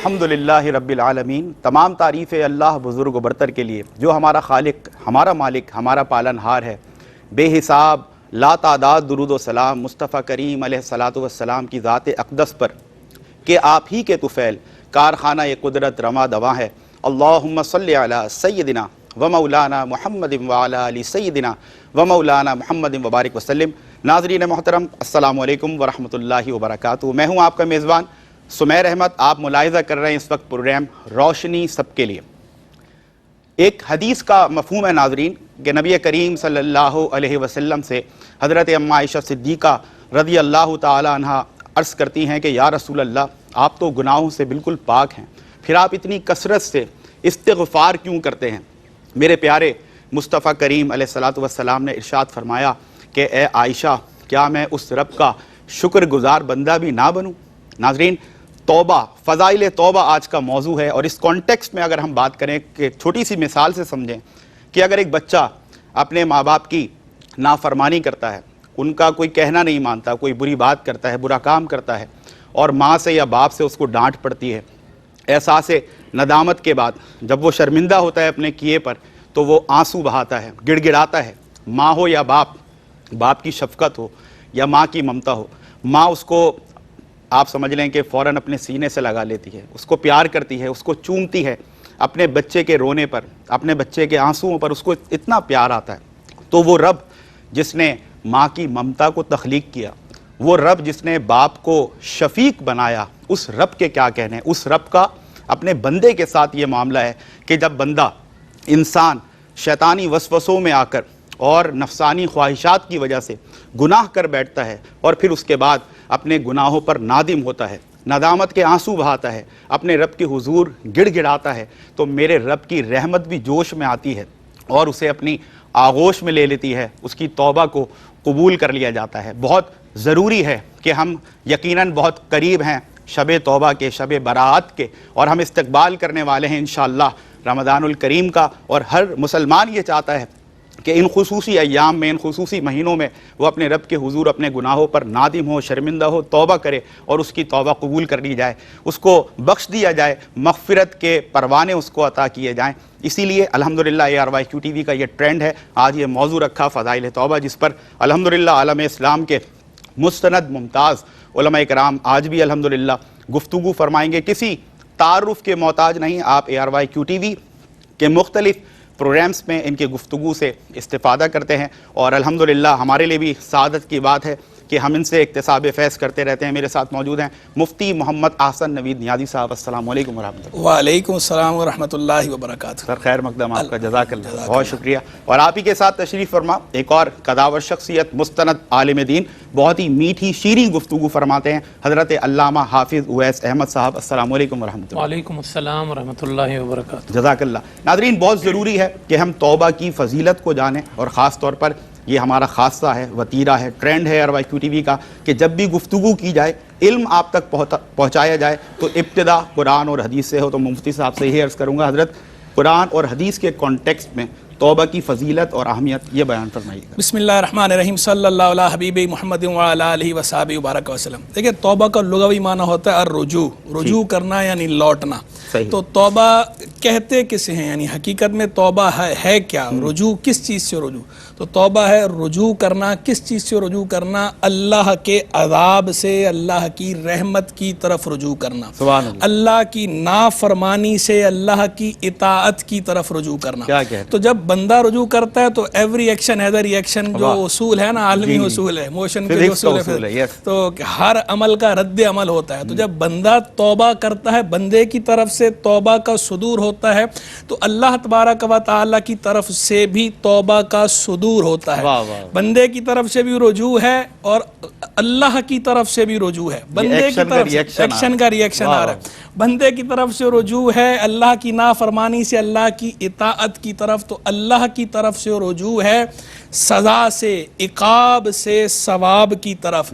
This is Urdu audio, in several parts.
الحمدللہ رب العالمین، تمام تعریفیں اللہ بزرگ و برتر کے لیے جو ہمارا خالق، ہمارا مالک، ہمارا پالن ہار ہے۔ بے حساب لا تعداد درود و سلام مصطفیٰ کریم علیہ الصلاۃ والسلام کی ذات اقدس پر کہ آپ ہی کے طفیل کارخانہ قدرت رواں دواں ہے۔ اللہم صلی علی سیدنا و مولانا محمد وعلی آل سیدنا و مولانا محمد وبارک وسلم۔ ناظرین محترم، السلام علیکم ورحمۃ اللہ وبرکاتہ۔ میں ہوں آپ کا میزبان سمیر احمد۔ آپ ملاحظہ کر رہے ہیں اس وقت پروگرام روشنی سب کے لیے۔ ایک حدیث کا مفہوم ہے ناظرین کہ نبی کریم صلی اللہ علیہ وسلم سے حضرت اماں عائشہ صدیقہ رضی اللہ تعالی عنہ عرض کرتی ہیں کہ یا رسول اللہ، آپ تو گناہوں سے بالکل پاک ہیں، پھر آپ اتنی کثرت سے استغفار کیوں کرتے ہیں؟ میرے پیارے مصطفیٰ کریم علیہ الصلاۃ والسلام نے ارشاد فرمایا کہ اے عائشہ، کیا میں اس رب کا شکر گزار بندہ بھی نہ بنوں؟ ناظرین، توبہ، فضائل توبہ آج کا موضوع ہے، اور اس کانٹیکسٹ میں اگر ہم بات کریں کہ چھوٹی سی مثال سے سمجھیں کہ اگر ایک بچہ اپنے ماں باپ کی نافرمانی کرتا ہے، ان کا کوئی کہنا نہیں مانتا، کوئی بری بات کرتا ہے، برا کام کرتا ہے، اور ماں سے یا باپ سے اس کو ڈانٹ پڑتی ہے، احساس ندامت کے بعد جب وہ شرمندہ ہوتا ہے اپنے کیے پر تو وہ آنسو بہاتا ہے، گڑ گڑاتا ہے۔ ماں ہو یا باپ کی شفقت ہو یا ماں کی ممتا ہو، ماں اس کو آپ سمجھ لیں کہ فوراً اپنے سینے سے لگا لیتی ہے، اس کو پیار کرتی ہے، اس کو چومتی ہے، اپنے بچے کے رونے پر، اپنے بچے کے آنسوؤں پر اس کو اتنا پیار آتا ہے۔ تو وہ رب جس نے ماں کی ممتا کو تخلیق کیا، وہ رب جس نے باپ کو شفیق بنایا، اس رب کے کیا کہنے ہیں؟ اس رب کا اپنے بندے کے ساتھ یہ معاملہ ہے کہ جب بندہ، انسان شیطانی وسوسوں میں آ کر اور نفسانی خواہشات کی وجہ سے گناہ کر بیٹھتا ہے اور پھر اس کے بعد اپنے گناہوں پر نادم ہوتا ہے، ندامت کے آنسو بہاتا ہے، اپنے رب کے حضور گڑ گڑاتا ہے، تو میرے رب کی رحمت بھی جوش میں آتی ہے اور اسے اپنی آغوش میں لے لیتی ہے، اس کی توبہ کو قبول کر لیا جاتا ہے۔ بہت ضروری ہے کہ ہم یقیناً بہت قریب ہیں شب توبہ کے، شب برات کے، اور ہم استقبال کرنے والے ہیں انشاءاللہ رمضان الکریم کا، اور ہر مسلمان یہ چاہتا ہے کہ ان خصوصی ایام میں، ان خصوصی مہینوں میں وہ اپنے رب کے حضور اپنے گناہوں پر نادم ہو، شرمندہ ہو، توبہ کرے اور اس کی توبہ قبول کر لی جائے، اس کو بخش دیا جائے، مغفرت کے پروانے اس کو عطا کیے جائیں۔ اسی لیے الحمدللہ ARYQ کا یہ ٹرینڈ ہے، آج یہ موضوع رکھا فضائل توبہ، جس پر الحمدللہ عالم اسلام کے مستند ممتاز علماء کرام آج بھی الحمدللہ گفتگو فرمائیں گے۔ کسی تعارف کے محتاج نہیں، آپ ARYQ کے مختلف پروگرامز میں ان کے گفتگو سے استفادہ کرتے ہیں، اور الحمدللہ ہمارے لیے بھی سعادت کی بات ہے کہ ہم ان سے اکتساب فیض کرتے رہتے ہیں۔ میرے ساتھ موجود ہیں مفتی محمد احسن نوید نیازی صاحب۔ السلام علیکم ورحمۃ اللہ۔ وعلیکم السلام ورحمۃ اللہ وبرکاتہ۔ سر خیر مقدم آپ کا، جزاک اللہ، بہت شکریہ۔ اور آپ ہی کے ساتھ تشریف فرما ایک اور قداور شخصیت، مستند عالم دین، بہت ہی میٹھی شیریں گفتگو فرماتے ہیں، حضرت علامہ حافظ اویس احمد صاحب۔ السلام علیکم ورحمۃ اللہ۔ وعلیکم السلام ورحمۃ اللہ وبرکاتہ۔ جزاک اللہ۔ ناظرین، بہت ضروری ہے کہ ہم توبہ کی فضیلت کو جانیں، اور خاص طور پر یہ ہمارا خاصہ ہے، وتیرہ ہے، ٹرینڈ ہے ARYQ کا کہ جب بھی گفتگو کی جائے، علم آپ تک پہنچایا جائے تو ابتدا قرآن اور حدیث سے ہو۔ تو مفتی صاحب سے یہ عرض کروں گا، حضرت قرآن اور حدیث کے کانٹیکسٹ میں توبہ کی فضیلت اور اہمیت یہ بیان فرمائیے گا۔ بسم اللہ الرحمن الرحیم، صلی اللہ علیہ حبیب محمد وعلی آلہ وصحبہ وبارک وسلم۔ دیکھیں، توبہ کا لغوی معنی ہوتا ہے الرجوع، رجوع کرنا یعنی لوٹنا۔ تو توبہ کہتے کسے ہیں، یعنی حقیقت میں توبہ ہے کیا؟ رجوع کس چیز سے رجوع؟ تو توبہ ہے رجوع کرنا، کس چیز سے رجوع کرنا؟ اللہ کے عذاب سے اللہ کی رحمت کی طرف رجوع کرنا، سبحان اللہ، اللہ کی نافرمانی سے اللہ کی اطاعت کی طرف رجوع کرنا۔ تو جب بندہ رجوع کرتا ہے تو every action has a reaction, جو اصول ہے نا، عالمی اصول ہے، موشن کے جو اصول ہے، تو ہر عمل کا رد عمل ہوتا ہے۔ تو جب بندہ توبہ کرتا ہے، بندے کی طرف سے توبہ کا صدور ہوتا ہے، تو اللہ تبارک و تعالی کی طرف سے بھی توبہ کا صدور ہوتا ہے۔ بندے کی طرف سے بھی رجوع ہے اور اللہ کی طرف سے بھی رجوع ہے۔ بندے کی طرف سے ایکشن کا ری ایکشن آ رہا ہے، بندے کی طرف سے رجوع ہے اللہ کی نافرمانی سے اللہ کی اطاعت کی طرف، تو اللہ کی طرف سے رجوع ہے سزا سے، عقاب سے ثواب کی طرف،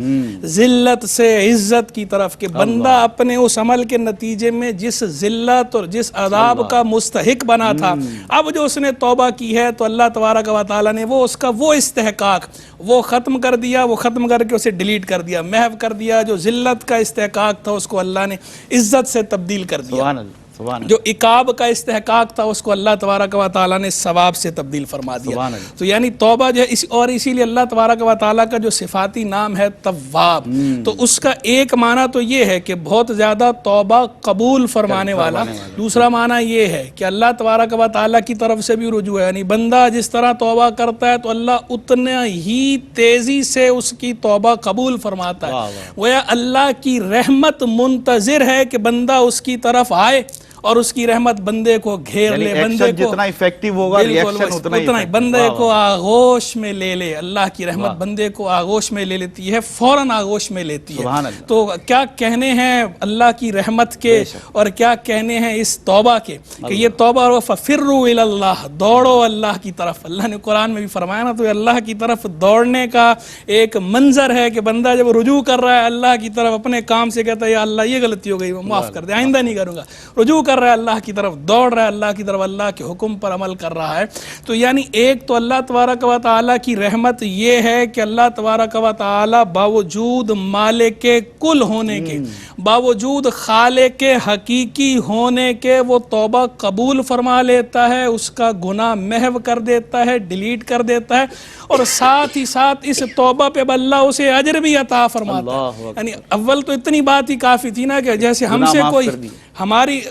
ذلت سے عزت کی طرف، کہ بندہ اپنے اس عمل کے نتیجے میں جس ذلت اور جس عذاب کا مستحق بنا تھا، اب جو اس نے توبہ کی ہے تو اللہ تبارک و تعالیٰ نے وہ اس کا وہ استحقاق وہ ختم کر دیا، وہ ختم کر کے اسے ڈیلیٹ کر دیا، محو کر دیا۔ جو ذلت کا استحقاق تھا اس کو اللہ نے عزت سے تبدیل کر دیا، سبحان اللہ، سبحان جو عقاب کا استحقاق تھا اس کو اللہ تبارک و تعالیٰ نے ثواب سے تبدیل فرما دیا۔ سبحان اللہ۔ تو یعنی توبہ جو ہے اور اسی لیے اللہ تبارک و تعالیٰ کا جو صفاتی نام ہے تواب، تو اس کا ایک معنی تو یہ ہے کہ بہت زیادہ توبہ قبول فرمانے والا، دوسرا معنی یہ ہے کہ اللہ تبارک و تعالیٰ کی طرف سے بھی رجوع ہے، یعنی بندہ جس طرح توبہ کرتا ہے تو اللہ اتنا ہی تیزی سے اس کی توبہ قبول فرماتا ہے، گویا اللہ کی رحمت منتظر ہے کہ بندہ اس کی طرف آئے اور اس کی رحمت بندے کو گھیر لے، بندے کو جتنا ایفیکٹیو ہوگا ریئیکشن اتنا ہی بندے کو آغوش میں لے لے۔ اللہ کی رحمت بندے کو آغوش میں لے لیتی ہے، فوراً آغوش میں لیتی ہے۔ تو کیا کہنے ہیں اللہ کی رحمت کے اور کیا کہنے ہیں اس توبہ کے، کہ یہ توبہ فَفِرُّوا إِلَى اللَّهِ، دوڑو اللہ کی طرف۔ اللہ نے قرآن میں بھی فرمایا نا، تو اللہ کی طرف دوڑنے کا ایک منظر ہے کہ بندہ جب رجوع کر رہا ہے اللہ کی طرف، اپنے کام سے کہتا ہے یا اللہ یہ غلطی ہو گئی معاف کر دے، آئندہ نہیں کروں گا، رجوع کر رہا ہے اللہ کی طرف، دوڑ رہا ہے اللہ کی طرف، اللہ کے حکم پر عمل کر رہا ہے۔ تو یعنی ایک تو اللہ تبارک و تعالیٰ کی رحمت یہ ہے کہ اللہ تبارک و تعالیٰ باوجود مالک کل ہونے کے، باوجود خالق حقیقی ہونے کے، وہ توبہ قبول فرما لیتا ہے، اس کا گناہ محو کر دیتا ہے، ڈیلیٹ کر دیتا ہے، اور ساتھ ہی ساتھ اس توبہ پہ اللہ اسے اجر بھی عطا فرماتا ہے۔ یعنی اول تو اتنی بات ہی کافی تھی نا کہ جیسے ہم سے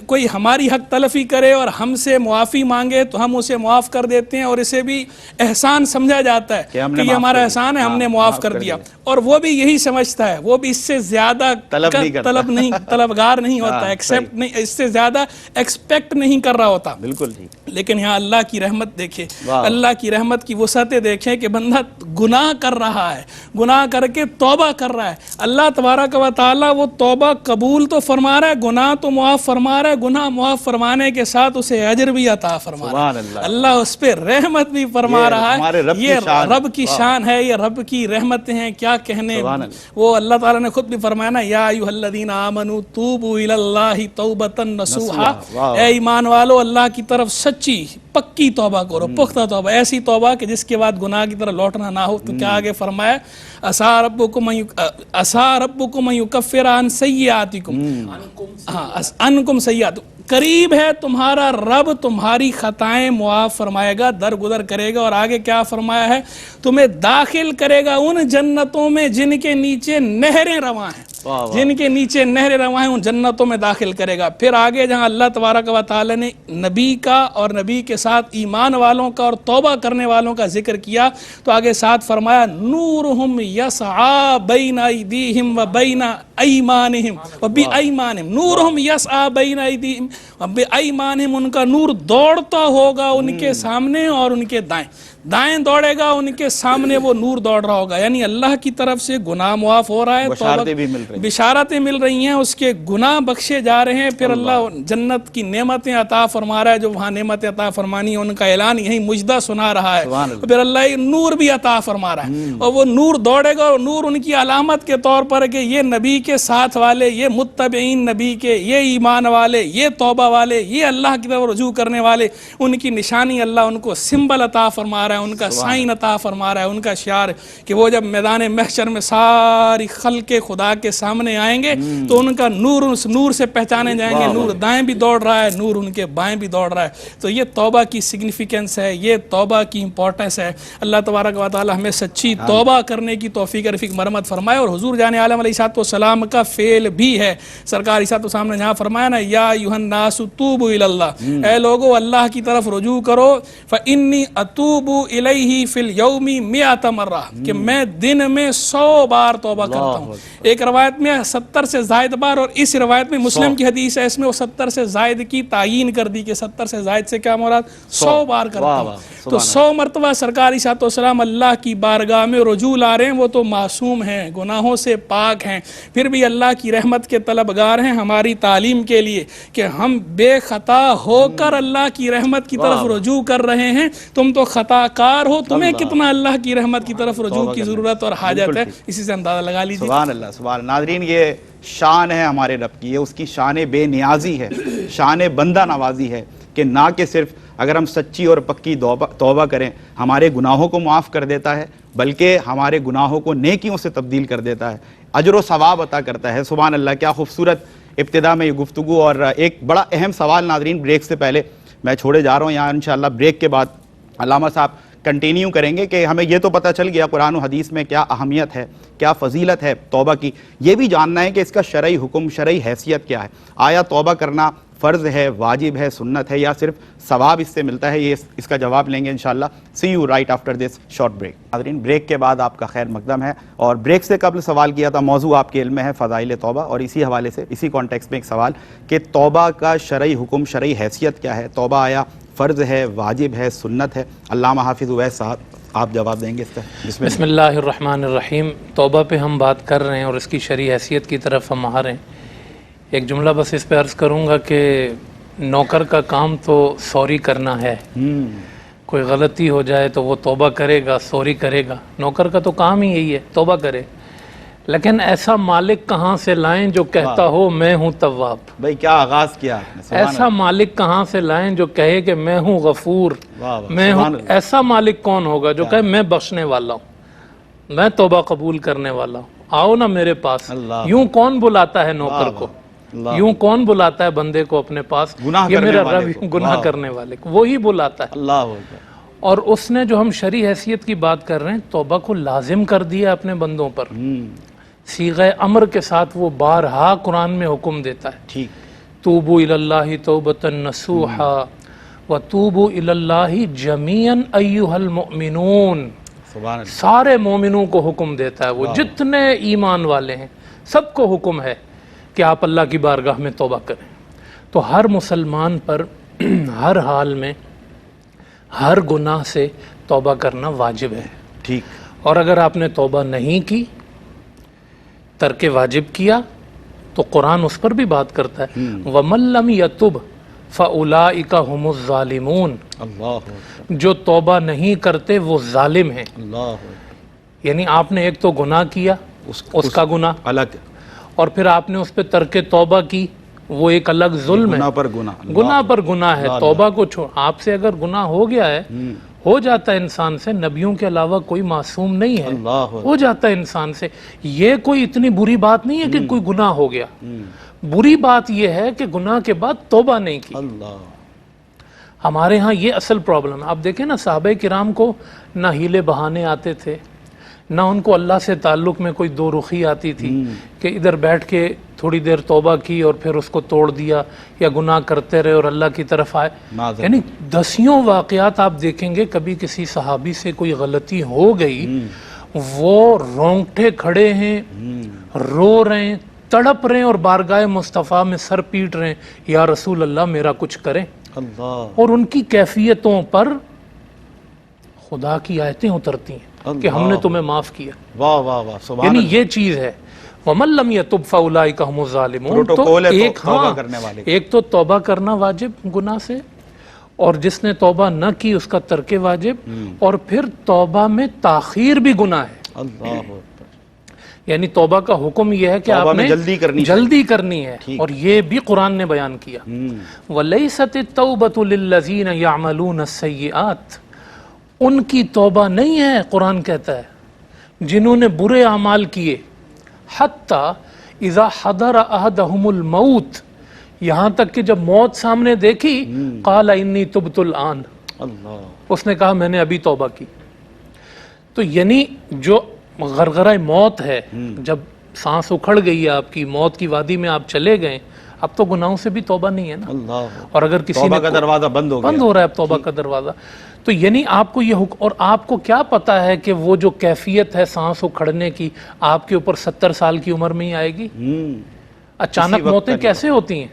کوئی ہماری حق تلفی کرے اور ہم سے معافی مانگے تو ہم اسے معاف کر دیتے ہیں، اور اسے بھی احسان سمجھا جاتا ہے کہ یہ ہمارا احسان ہے، ہم نے معاف کر دیا، اور وہ بھی یہی سمجھتا ہے، وہ بھی اس سے زیادہ طلبگار نہیں ہوتا، ایکسپٹ نہیں، اس سے زیادہ ایکسپیکٹ نہیں کر رہا ہوتا۔ بالکل ٹھیک۔ لیکن یہاں اللہ کی رحمت دیکھیں، اللہ کی رحمت کی وسعتیں دیکھیں کہ بندہ گناہ کر رہا ہے، گناہ کر کے توبہ کر رہا ہے، اللہ تبارک و تعالیٰ وہ توبہ قبول تو فرما رہا ہے، گناہ تو معاف فرما رہا ہے، گناہ معاف فرمانے کے ساتھ اسے اجر بھی عطا فرما رہا ہے، اللہ اس پہ رحمت بھی فرما رہا ہے۔ یہ رب کی شان ہے، یہ رب کی رحمتیں ہیں، کیا کہنے۔ وہ اللہ تعالیٰ نے خود بھی فرمایا نا، یا ایھا الذین آمنوا توبوا الی اللہ توبۃ نصوحا، اے ایمان والو اللہ کی طرف سچی پکی توبہ کرو، پختہ توبہ، ایسی توبہ کہ جس کے بعد گناہ کی طرف لوٹنا نہ ہو۔ تو کیا آگے فرمایا، عسیٰ ربکم ان یکفر عن سیئاتکم، عنکم سیئاتکم، قریب ہے تمہارا رب تمہاری خطائیں معاف فرمائے گا، درگزر کرے گا، اور آگے کیا فرمایا ہے، تمہیں داخل کرے گا ان جنتوں میں جن کے نیچے نہریں رواں ہیں، جن کے نیچے نہریں رواں ہیں، ان جنتوں میں داخل کرے گا۔ پھر آگے جہاں اللہ تبارک و تعالی نے نبی کا اور نبی کے ساتھ ایمان والوں کا اور توبہ کرنے والوں کا ذکر کیا، تو آگے ساتھ فرمایا نورہم یسعی بین ایدیہم و بین ایمانہم و بایمانہم، نورہم یسعی بین ایدیہم و بایمانہم، ان کا نور دوڑتا ہوگا ان کے سامنے اور ان کے دائیں، دائیں دوڑے گا ان کے سامنے وہ نور دوڑ رہا ہوگا۔ یعنی اللہ کی طرف سے گناہ معاف ہو رہا ہے، بشارتیں مل رہی ہیں، اس کے گناہ بخشے جا رہے ہیں، پھر اللہ جنت کی نعمتیں عطا فرما رہا ہے، جو وہاں نعمتیں عطا فرمانی ہیں ان کا اعلان یہی مجدہ سنا رہا ہے، پھر اللہ نور بھی عطا فرما رہا ہے، اور وہ نور دوڑے گا، اور نور ان کی علامت کے طور پر کہ یہ نبی کے ساتھ والے، یہ متبعین نبی کے، یہ ایمان والے، یہ توبہ والے، یہ اللہ کی طرف رجوع کرنے والے، ان کی نشانی اللہ ان کو سمبل عطا فرما رہا ہے، ان کا سائن عطا فرما رہا ہے، ان کا شعار کہ وہ جب میدان محشر میں ساری خلق خدا کے سامنے آئیں گے تو ان کا نور اس نور سے پہچانے جائیں گے، نور دائیں بھی دوڑ رہا ہے، نور ان کے بائیں بھی دوڑ رہا ہے۔ تو یہ توبہ کی سگنیفیکنس ہے، یہ توبہ کی امپورٹنس ہے۔ اللہ تبارک و تعالی ہمیں سچی توبہ کرنے کی توفیق رفیق مرحمت فرمائے، اور حضور جان عالم علیہ السلام کا فعل بھی ہے، سرکار علیہ السلام نے جہاں فرمایا نا، یا ایھا الناس توبوا الی اللہ، اے لوگو اللہ کی طرف رجوع کرو، فانی اتوب الیہ فی الیوم 100 مرہ، کہ میں دن میں 100 بار توبہ کرتا ہوں۔ ایک روایت میں 70 سے زائد بار، اور اس روایت میں مسلم کی حدیث ہے، اس میں وہ 70 سے زائد کی تعیین کر دی کہ 70 سے زائد سے کیا مراد، 100 بار کرتا ہوں۔ تو 100 مرتبہ سرکار علیہ السلام اللہ کی بارگاہ میں رجوع لا رہے ہیں، وہ تو معصوم ہیں، گناہوں سے پاک ہیں، پھر بھی اللہ کی رحمت کے طلبگار ہیں، ہماری تعلیم کے لیے کہ ہم بے خطا ہو کر اللہ کی رحمت کی طرف رجوع کر رہے ہیں، تم تو خطا کار ہو تمہیں کتنا اللہ کی رحمت کی طرف رجوع کی ضرورت اور حاجت ہے، اسی سے اندازہ لگا لیجیے۔ سبحان اللہ، سبحان اللہ۔ ناظرین، یہ شان ہے ہمارے رب کی، یہ اس کی شان بے نیازی ہے، شان بندہ نوازی ہے کہ نہ کہ صرف اگر ہم سچی اور پکی توبہ کریں ہمارے گناہوں کو معاف کر دیتا ہے، بلکہ ہمارے گناہوں کو نیکیوں سے تبدیل کر دیتا ہے، اجر و ثواب عطا کرتا ہے۔ سبحان اللہ، کیا خوبصورت ابتدا میں یہ گفتگو۔ اور ایک بڑا اہم سوال ناظرین بریک سے پہلے میں چھوڑے جا رہا ہوں، یہاں انشاءاللہ بریک کے بعد علامہ صاحب کنٹینیو کریں گے کہ ہمیں یہ تو پتہ چل گیا قرآن و حدیث میں کیا اہمیت ہے، کیا فضیلت ہے توبہ کی، یہ بھی جاننا ہے کہ اس کا شرعی حکم، شرعی حیثیت کیا ہے۔ آیا توبہ کرنا فرض ہے، واجب ہے، سنت ہے، یا صرف ثواب اس سے ملتا ہے؟ یہ اس کا جواب لیں گے انشاءاللہ۔ See you right after this short break. ناظرین، بریک کے بعد آپ کا خیر مقدم ہے، اور بریک سے قبل سوال کیا تھا، موضوع آپ کے علم میں ہے فضائل توبہ، اور اسی حوالے سے اسی کانٹیکس میں ایک سوال کہ توبہ کا شرعی حکم، شرعی حیثیت کیا ہے؟ توبہ آیا فرض ہے، واجب ہے، سنت ہے؟ علامہ حافظ اویس صاحب آپ جواب دیں گے اس کا۔ بسم اللہ الرحمن الرحیم۔ توبہ پہ ہم بات کر رہے ہیں اور اس کی شرعی حیثیت کی طرف ہم آ رہے ہیں۔ ایک جملہ بس اس پہ عرض کروں گا کہ نوکر کا کام تو سوری کرنا ہے، کوئی غلطی ہو جائے تو وہ توبہ کرے گا، سوری کرے گا، نوکر کا تو کام ہی یہی ہے، توبہ کرے۔ لیکن ایسا مالک کہاں سے لائیں جو کہتا ہو میں ہوں تواب؟ بھائی کیا آغاز کیا آپ نے، ایسا مالک کہاں سے لائیں جو کہے کہ میں ہوں غفور، میں ہوں؟ ایسا مالک کون ہوگا جو کہے میں بخشنے والا ہوں، میں توبہ قبول کرنے والا ہوں، آؤ نا میرے پاس۔ یوں کون بلاتا ہے نوکر کو، یوں کون بلاتا ہے بندے کو اپنے پاس؟ یہ میرا رب گناہ کرنے والے کو وہی بلاتا ہے۔ اللہ۔ اور اس نے جو ہم شرعی حیثیت کی بات کر رہے ہیں، توبہ کو لازم کر دیا اپنے بندوں پر، صیغہ امر کے ساتھ وہ بارہا قرآن میں حکم دیتا ہے، ٹھیک، توبوا الی اللہ توبۃ نصوحا وتوبوا الی اللہ جمیعا ایھا المؤمنون۔ سبحان اللہ۔ سارے مومنوں کو حکم دیتا ہے، وہ جتنے ایمان والے ہیں سب کو حکم ہے کہ آپ اللہ کی بارگاہ میں توبہ کریں۔ تو ہر مسلمان پر ہر حال میں ہر گناہ سے توبہ کرنا واجب ہے، ٹھیک۔ اور اگر آپ نے توبہ نہیں کی، ترک واجب کیا، تو قرآن اس پر بھی بات کرتا ہے، وَمَن لَّمْ يَتُبْ فَأُولَٰئِكَ هُمُ الظَّالِمُونَ۔ اللہ، جو توبہ نہیں کرتے وہ ظالم ہیں۔ اللہ، یعنی آپ نے ایک تو گناہ کیا، اس کا گناہ الگ، اور پھر آپ نے اس پہ ترک توبہ کی، وہ ایک الگ ظلم ہے، گناہ پر گناہ، گناہ پر گناہ ہے۔ توبہ کو چھوڑ، آپ سے اگر گناہ ہو گیا ہے، ہو جاتا ہے انسان سے، نبیوں کے علاوہ کوئی معصوم نہیں ہے، اللہ، ہو جاتا ہے انسان سے۔ یہ کوئی اتنی بری بات نہیں ہے کہ کوئی گناہ ہو گیا، بری بات یہ ہے کہ گناہ کے بعد توبہ نہیں کی۔ اللہ، ہمارے ہاں یہ اصل پرابلم ہے۔ آپ دیکھیں نا، صحابہ کرام کو نہ ہیلے بہانے آتے تھے، نہ ان کو اللہ سے تعلق میں کوئی دو رخی آتی تھی کہ ادھر بیٹھ کے تھوڑی دیر توبہ کی اور پھر اس کو توڑ دیا، یا گناہ کرتے رہے اور اللہ کی طرف آئے۔ یعنی دسیوں واقعات آپ دیکھیں گے، کبھی کسی صحابی سے کوئی غلطی ہو گئی، وہ رونگٹے کھڑے ہیں، رو رہے ہیں، تڑپ رہے ہیں، اور بارگاہ مصطفیٰ میں سر پیٹ رہے ہیں، یا رسول اللہ میرا کچھ کریں۔ اللہ، اور ان کی کیفیتوں پر خدا کی آیتیں اترتی ہیں کہ ہم نے تمہیں معاف کیا۔ واہ واہ واہ، سبحان یعنی یہ چیز ہے، وَمَن لَّمْ يَتُبْ فَأُولَٰئِكَ هُمُ الظَّالِمُونَ۔ پروٹوکول ہے ایک توبہ کرنے والے، ایک تو توبہ کرنا واجب گناہ سے، اور جس نے توبہ نہ کی اس کا ترک واجب، اور پھر توبہ میں تاخیر بھی گناہ ہے۔ اللہ، یعنی توبہ کا حکم یہ ہے کہ آپ نے جلدی کرنی ہے، اور یہ بھی قرآن نے بیان کیا، وَلَيْسَتِ التَّوْبَةُ لِلَّذِينَ يَعْمَلُونَ السَّيِّئَاتِ۔ ان کی توبہ نہیں ہے، قرآن کہتا ہے، جنہوں نے برے اعمال کیے، حَتَّى إِذَا حَضَرَ أَحَدَهُمُ الْمَوْتِ، یہاں تک کہ جب موت سامنے دیکھی، قَالَ إِنِّي تُبْتُ الْآنَ، اللہ، اس نے کہا میں نے ابھی توبہ کی۔ تو یعنی جو غرغرہ موت ہے، جب سانس اکھڑ گئی ہے آپ کی، موت کی وادی میں آپ چلے گئے، اب تو گناہوں سے بھی توبہ نہیں ہے نا، اللہ، اور اگر کسی توبہ نے کا دروازہ بند ہو گیا، رہا ہے اب توبہ کا دروازہ، تو یعنی آپ کو یہ حکم، اور آپ کو کیا پتا ہے کہ وہ جو کیفیت ہے سانس اکھڑنے کی آپ کے اوپر 70 سال کی عمر میں ہی آئے گی؟ اچانک موتیں کیسے ہوتی ہیں؟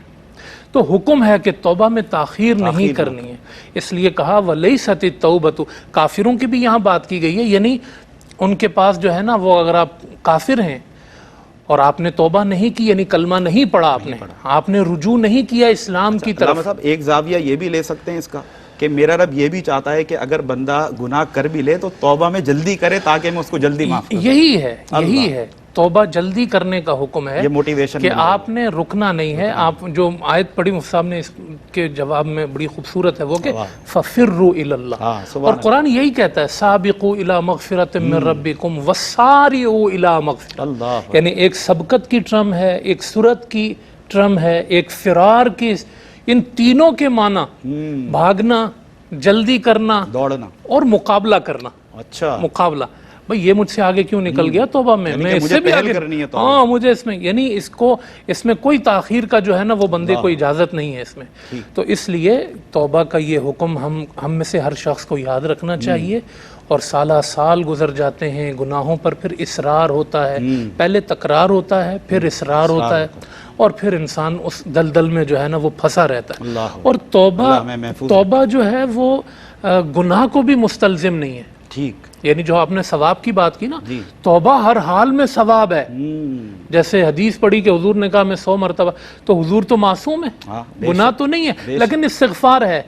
تو حکم ہے کہ توبہ میں تاخیر نہیں کرنی ہے، اس لیے کہا وَلَيْسَتِ التَّوْبَةُ۔ کافروں کی بھی یہاں بات کی گئی ہے، یعنی ان کے پاس جو ہے نا، وہ اگر آپ کافر ہیں اور آپ نے توبہ نہیں کی، یعنی کلمہ نہیں پڑھا، آپ نے رجوع نہیں کیا اسلام کی طرف۔ صاحب ایک زاویہ یہ بھی لے سکتے ہیں اس کا کہ میرا رب یہ بھی چاہتا ہے کہ اگر بندہ گناہ کر بھی لے تو توبہ میں جلدی کرے تاکہ میں اس کو جلدی معاف کروں. یہی ہے توبہ جلدی کرنے کا حکم ہے, یہ موٹیویشن کہ آپ نے رکنا نہیں ہے. آپ جو آیت پڑھی مفتی صاحب نے اس کے جواب میں بڑی خوبصورت ہے وہ کہ فَفِرُّوا إِلَى اللَّهِ, اور قرآن یہی کہتا ہے سابقوا إِلَى مَغْفِرَةٍ مِّن رَبِّكُمْ وَسَارِعُوا إِلَى مَغْفِرَةٍ, یعنی ایک سبقت کی ٹرم ہے, ایک سرعت کی ٹرم ہے, ایک فرار کی. ان تینوں کے معنی بھاگنا, جلدی کرنا, دوڑنا اور مقابلہ کرنا. اچھا, مقابلہ بھئی یہ مجھ سے آگے کیوں نکل گیا توبہ میں, میں اس سے بھی آگے کرنی ہے. ہاں مجھے اس میں, یعنی اس میں کوئی تاخیر کا جو ہے نا وہ بندے کو اجازت نہیں ہے اس میں. تو اس لیے توبہ کا یہ حکم ہم میں سے ہر شخص کو یاد رکھنا چاہیے. اور سالہ سال گزر جاتے ہیں گناہوں پر, پھر اصرار ہوتا ہے, پہلے تکرار ہوتا ہے, پھر اصرار ہوتا ہے, اور پھر انسان اس دلدل میں جو ہے نا وہ پھنسا رہتا ہے. اور توبہ جو ہے وہ گناہ کو بھی مستلزم نہیں ہے. ٹھیک, یعنی جو آپ نے ثواب کی بات کی نا, توبہ ہر حال میں ثواب ہے. جیسے حدیث پڑھی کہ حضور نے کہا میں 100 مرتبہ, تو حضور تو معصوم ہے, گناہ تو نہیں ہے, لیکن استغفار ہے.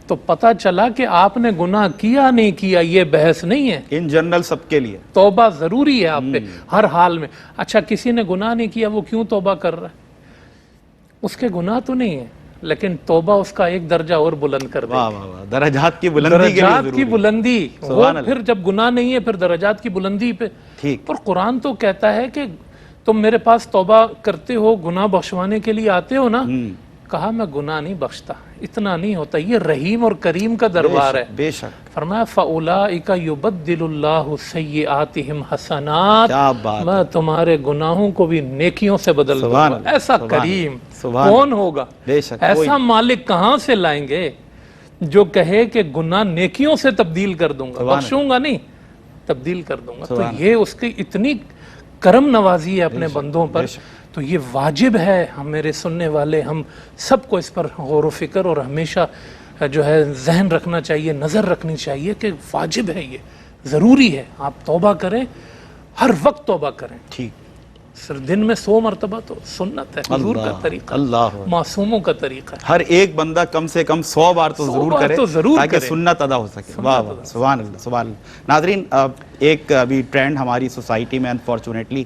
تو پتہ چلا کہ آپ نے گناہ کیا نہیں کیا یہ بحث نہیں ہے, ان جنرل سب کے لیے توبہ ضروری ہے آپ پہ ہر حال میں. اچھا کسی نے گناہ نہیں کیا وہ کیوں توبہ کر رہا ہے؟ اس کے گناہ تو نہیں ہے, لیکن توبہ اس کا ایک درجہ اور بلند کر دے. درجات کی بلندی, درجات کی بلندی, وہ پھر جب گناہ نہیں ہے پھر درجات کی بلندی پہ. پر قرآن تو کہتا ہے کہ تم میرے پاس توبہ کرتے ہو, گناہ بخشوانے کے لیے آتے ہو نا, کہا میں گناہ نہیں بخشتا, اتنا نہیں ہوتا, یہ رحیم اور کریم کا دربار ہے. بے شک. فرمایا فَأُولَئِكَ يُبَدِّلُ اللَّهُ سَيِّئَاتِهِمْ حَسَنَاتٍ, میں تمہارے گناہوں کو بھی نیکیوں سے بدل دوں گا. ایسا کریم کون ہوگا؟ ایسا مالک کہاں سے لائیں گے جو کہے کہ گناہ نیکیوں سے تبدیل کر دوں گا, بخشوں گا نہیں, تبدیل کر دوں گا. تو یہ اس کی اتنی کرم نوازی ہے اپنے بندوں پر. تو یہ واجب ہے ہم میرے سننے والے, ہم سب کو اس پر غور و فکر اور ہمیشہ جو ہے ذہن رکھنا چاہیے, نظر رکھنی چاہیے کہ واجب ہے, یہ ضروری ہے. آپ توبہ کریں, ہر وقت توبہ کریں. ٹھیک, صرف دن میں 100 مرتبہ تو سنت ہے, حضور کا طریقہ, معصوموں کا طریقہ. ہر ایک بندہ کم سے کم 100 بار تو ضرور کرے تاکہ سنت ادا ہو سکے. واہ واہ, سبحان اللہ, سبحان اللہ. ناظرین, ایک ابھی ٹرینڈ ہماری سوسائٹی میں انفارچونیٹلی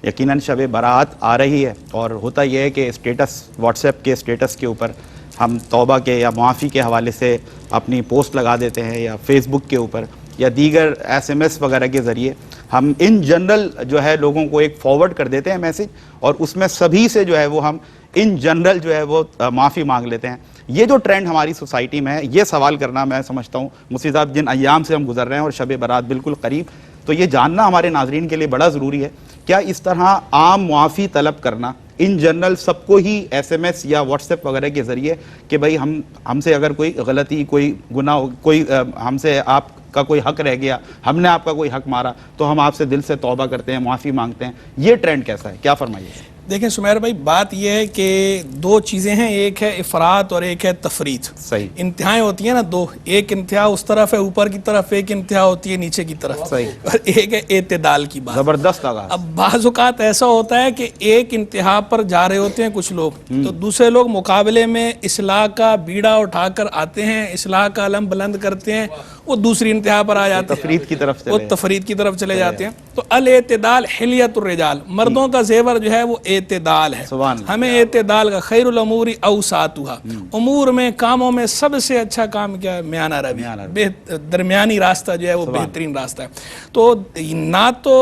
یقیناً شب برات آ رہی ہے, اور ہوتا یہ ہے کہ اسٹیٹس, واٹس ایپ کے اسٹیٹس کے اوپر ہم توبہ کے یا معافی کے حوالے سے اپنی پوسٹ لگا دیتے ہیں, یا فیس بک کے اوپر یا دیگر SMS وغیرہ کے ذریعے ہم ان جنرل جو ہے لوگوں کو ایک فارورڈ کر دیتے ہیں میسج, اور اس میں سبھی سے جو ہے وہ ہم ان جنرل جو ہے وہ معافی مانگ لیتے ہیں. یہ جو ٹرینڈ ہماری سوسائٹی میں ہے, یہ سوال کرنا میں سمجھتا ہوں مفتی صاحب جن ایام سے ہم گزر رہے ہیں اور شب برات بالکل قریب, تو یہ جاننا ہمارے ناظرین کے لیے بڑا ضروری ہے, کیا اس طرح عام معافی طلب کرنا ان جنرل سب کو ہی SMS یا واٹس ایپ وغیرہ کے ذریعے کہ بھئی ہم سے اگر کوئی غلطی, کوئی گناہ, کوئی ہم سے آپ کا کوئی حق رہ گیا, ہم نے آپ کا کوئی حق مارا, تو ہم آپ سے دل سے توبہ کرتے ہیں, معافی مانگتے ہیں, یہ ٹرینڈ کیسا ہے, کیا فرمائیے؟ دیکھیں سمیر بھائی, بات یہ ہے کہ دو چیزیں ہیں, ایک ہے افراط اور ایک ہے تفریط. صحیح, انتہائیں ہوتی ہیں نا دو, ایک انتہا اس طرف ہے اوپر کی طرف, ایک انتہا ہوتی ہے نیچے کی طرف. صحیح, اور ایک ہے اعتدال کی بات. زبردست آغاز. اب بعض اوقات ایسا ہوتا ہے کہ ایک انتہا پر جا رہے ہوتے ہیں کچھ لوگ, تو دوسرے لوگ مقابلے میں اصلاح کا بیڑا اٹھا کر آتے ہیں, اصلاح کا علم بلند کرتے ہیں, وہ دوسری انتہا پر آ جاتے ہیں, تفریط کی طرف, وہ تفریط کی طرف چلے جاتے ہیں. تو الاعتدال حلیت الرجال, مردوں کا زیور جو ہے وہ اعتدال ہے. ہمیں اعتدال کا, خیر الامور اوساطھا, امور میں, کاموں میں سب سے اچھا کام کیا ہے؟ میانہ روی, درمیانی راستہ جو ہے وہ بہترین راستہ ہے. تو نہ تو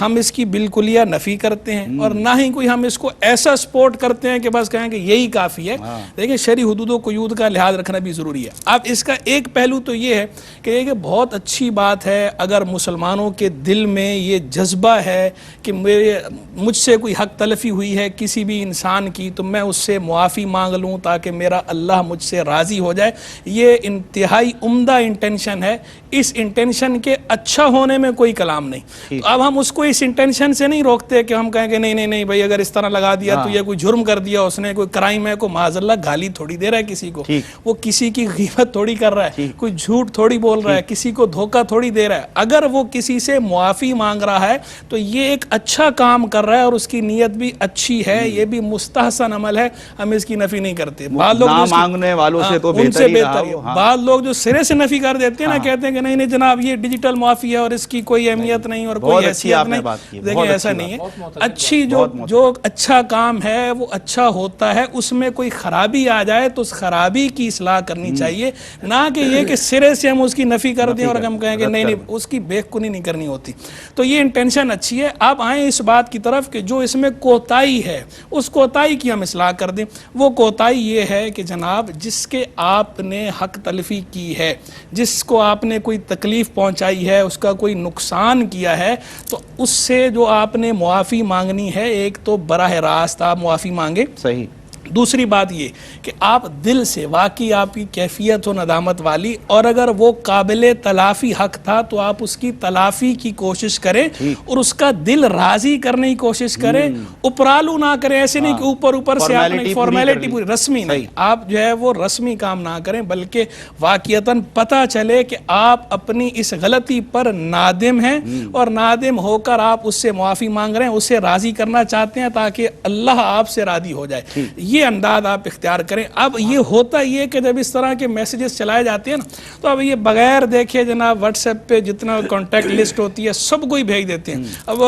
ہم اس کی بالکلیہ نفی کرتے ہیں, اور نہ ہی کوئی ہم اس کو ایسا سپورٹ کرتے ہیں کہ بس کہیں کہ یہی کافی ہے. دیکھیں شرعی حدود و قیود کا لحاظ رکھنا بھی ضروری ہے. اب اس کا ایک پہلو تو یہ ہے کہ یہ بہت اچھی بات ہے اگر مسلمانوں کے دل میں یہ جذبہ ہے کہ مجھ سے کوئی حق تلفی ہوئی ہے کسی بھی انسان کی, تو میں اس سے معافی مانگ لوں تاکہ میرا اللہ مجھ سے راضی ہو جائے. یہ انتہائی عمدہ انٹینشن ہے. اس انٹینشن کے اچھا ہونے میں کوئی کلام نہیں. تو اب ہم اس کو اس انٹینشن سے نہیں روکتے کہ ہم کہیں کہ نہیں نہیں نہیں بھائی اگر اس طرح لگا دیا تو یہ کوئی جرم کر دیا اس نے, کوئی کرائم ہے, کوئی معاذ اللہ گالی تھوڑی دے رہا ہے کسی کو, وہ کسی کی غیبت تھوڑی کر رہا ہے, کوئی جھوٹ تھوڑی بول رہا ہے, کسی کو دھوکہ تھوڑی دے رہا ہے. اگر وہ کسی سے معافی مانگ رہا ہے تو یہ ایک اچھا کام کر رہا ہے اور اس کی نیت بھی اچھی ہے, یہ بھی مستحسن عمل ہے, ہم اس کی نفی نہیں کرتے. بعض لوگ نہ مانگنے والوں سے تو ان سے بہتر ہے. ہاں. بعض لوگ جو سرے سے نفی کر دیتے ہیں نا, کہتے ہیں کہ نہیں نہیں جناب یہ ڈیجیٹل معافی ہے اور اس کی کوئی اہمیت نہیں اور کوئی حیثیت نہیں. دیکھیں ایسا نہیں ہے, اچھی جو اچھا کام ہے وہ اچھا ہوتا ہے, اس میں کوئی خرابی آ جائے تو اس خرابی کی اصلاح کرنی چاہیے, نہ کہ یہ کہ سرے سے ہم اس کی نفی کر دیں اور ہم کہیں کہ نہیں نہیں اس کی بےخونی نہیں کرنی ہوتی. تو یہ انٹینشن اچھی ہے. اب آئیں اس بات کی طرف کہ جو اس میں کوتاہی ہے اس کوتاہی کی ہم اصلاح کر دیں. وہ کوتاہی یہ ہے کہ جناب جس کے آپ نے حق تلفی کی ہے, جس کو آپ نے کوئی تکلیف پہنچائی ہے, اس کا کوئی نقصان کیا ہے, تو اس سے جو آپ نے معافی مانگنی ہے, ایک تو براہ راست آپ معافی مانگے. صحیح. دوسری بات یہ کہ آپ دل سے, واقعی آپ کی کیفیت و ندامت والی, اور اگر وہ قابل تلافی حق تھا تو آپ اس کی تلافی کی کوشش کریں اور اس کا دل راضی کرنے کی کوشش کریں. اپرالو نہ کریں, ایسے نہیں کہ اوپر اوپر سے آپ نے فارمیلٹی پوری, رسمی نہیں, آپ جو ہے وہ رسمی کام نہ کریں, بلکہ واقعتاً پتہ چلے کہ آپ اپنی اس غلطی پر نادم ہیں اور نادم ہو کر آپ اس سے معافی مانگ رہے ہیں, اسے راضی کرنا چاہتے ہیں تاکہ اللہ آپ سے راضی ہو جائے. یہ انداز آپ اختیار کریں. اب یہ ہوتا یہ کہ جب اس طرح کے میسیجز چلائے جاتے ہیں نا, تو اب یہ بغیر دیکھے جناب واٹس ایپ پہ جتنا کانٹیکٹ لسٹ ہوتی ہے سب کو ہی بھیج دیتے ہیں. اب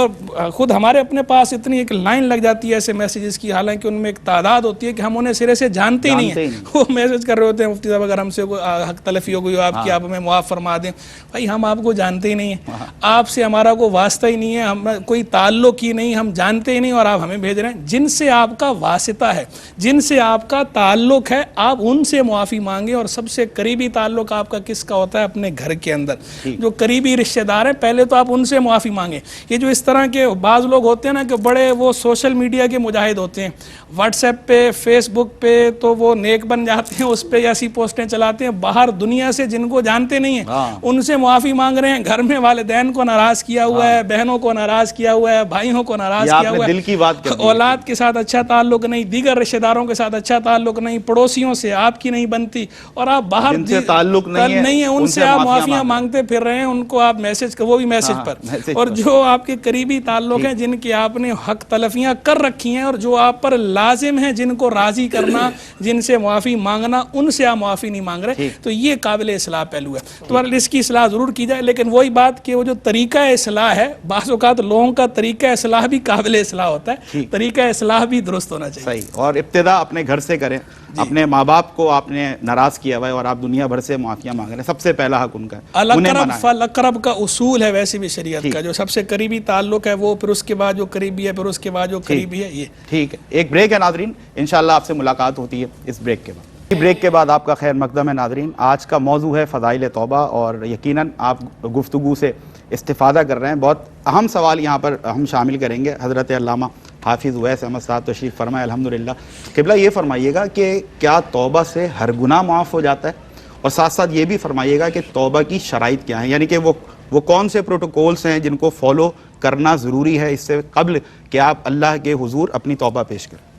خود ہمارے اپنے پاس اتنی ایک لائن لگ جاتی ہے ایسے میسیجز کی, حالانکہ ان میں ایک تعداد ہوتی ہے کہ ہم انہیں سرے سے جانتے ہی نہیں ہیں. وہ میسیج کر رہے ہوتے ہیں, مفتی صاحب اگر ہم سے کوئی حق تلفی ہو گئی آپ کی, آپ ہمیں معاف فرما دیں. بھائی ہم آپ کو جانتے ہی نہیں ہیں, آپ سے ہمارا کوئی واسطہ ہی نہیں ہے, ہم کوئی تعلق ہی نہیں, ہم جانتے ہی نہیں, اور آپ ہمیں بھیج رہے ہیں. جن سے آپ کا واسطہ ہے, جن سے آپ کا تعلق ہے, آپ ان سے معافی مانگیں. اور سب سے قریبی تعلق آپ کا کس کا ہوتا ہے؟ اپنے گھر کے اندر جو قریبی رشتہ دار ہیں, پہلے تو آپ ان سے معافی مانگیں. یہ جو اس طرح کے بعض لوگ ہوتے ہیں نا کہ بڑے وہ سوشل میڈیا کے مجاہد ہوتے ہیں, واٹس ایپ پہ فیس بک پہ تو وہ نیک بن جاتے ہیں, اس پہ ایسی پوسٹیں چلاتے ہیں, باہر دنیا سے جن کو جانتے نہیں ہیں ان سے معافی مانگ رہے ہیں. گھر میں والدین کو ناراض کیا ہوا ہے, بہنوں کو ناراض کیا ہوا ہے, بھائیوں کو ناراض کیا ہوا ہے, دل کی بات کر دی, اولاد کے ساتھ اچھا تعلق نہیں, دیگر رشتہ داروں کے ساتھ اچھا تعلق نہیں, پڑوسیوں سے آپ کی نہیں بنتی, اور آپ باہر جن سے تعلق نہیں ہے ان سے آپ معافیاں مانگتے پھر رہے ہیں. ان کو آپ میسج, وہ بھی میسج پر, اور جو آپ کے قریبی تعلق ہیں جن کی آپ نے حق تلفیاں کر رکھی ہیں اور جو آپ پر لازم ہیں, جن کو راضی کرنا, جن سے معافی مانگنا, ان سے آپ معافی نہیں مانگ رہے, تو یہ قابل اصلاح پہلو ہے. تو اس کی اصلاح ضرور کی جائے, لیکن وہی بات کہ وہ جو طریقہ اصلاح ہے, بعض اوقات لوگوں کا طریقہ اصلاح بھی قابل اصلاح ہوتا ہے, طریقہ اصلاح بھی درست ہونا چاہیے. صحیح. اور ابتدا اپنے گھر سے کریں. اپنے ماں باپ کو آپ نے ناراض کیا ہوا ہے اور آپ دنیا بھر سے معافیاں مانگ رہے ہیں, سب سے پہلا حق ان کا ہے. الاقرب فالاقرب کا اصول ہے ویسے بھی شریعت کا, جو سب سے قریبی تعلق ہے وہ, پھر اس کے بعد جو قریبی ہے, پھر اس کے بعد جو قریبی ہے. یہ ٹھیک ہے. ایک بریک ہے ناظرین, انشاءاللہ آپ سے ملاقات ہوتی ہے اس بریک کے بعد. بریک کے بعد آپ کا خیر مقدم ہے ناظرین. آج کا موضوع ہے فضائل توبہ, اور یقیناً آپ گفتگو سے استفادہ کر رہے ہیں. بہت اہم سوال یہاں پر ہم شامل کریں گے. حضرت علامہ حافظ اویس احمد صاحب تشریف فرمائے الحمدللہ. قبلہ یہ فرمائیے گا کہ کیا توبہ سے ہر گناہ معاف ہو جاتا ہے, اور ساتھ ساتھ یہ بھی فرمائیے گا کہ توبہ کی شرائط کیا ہیں, یعنی کہ وہ کون سے پروٹوکولز ہیں جن کو فالو کرنا ضروری ہے اس سے قبل کہ آپ اللہ کے حضور اپنی توبہ پیش کریں.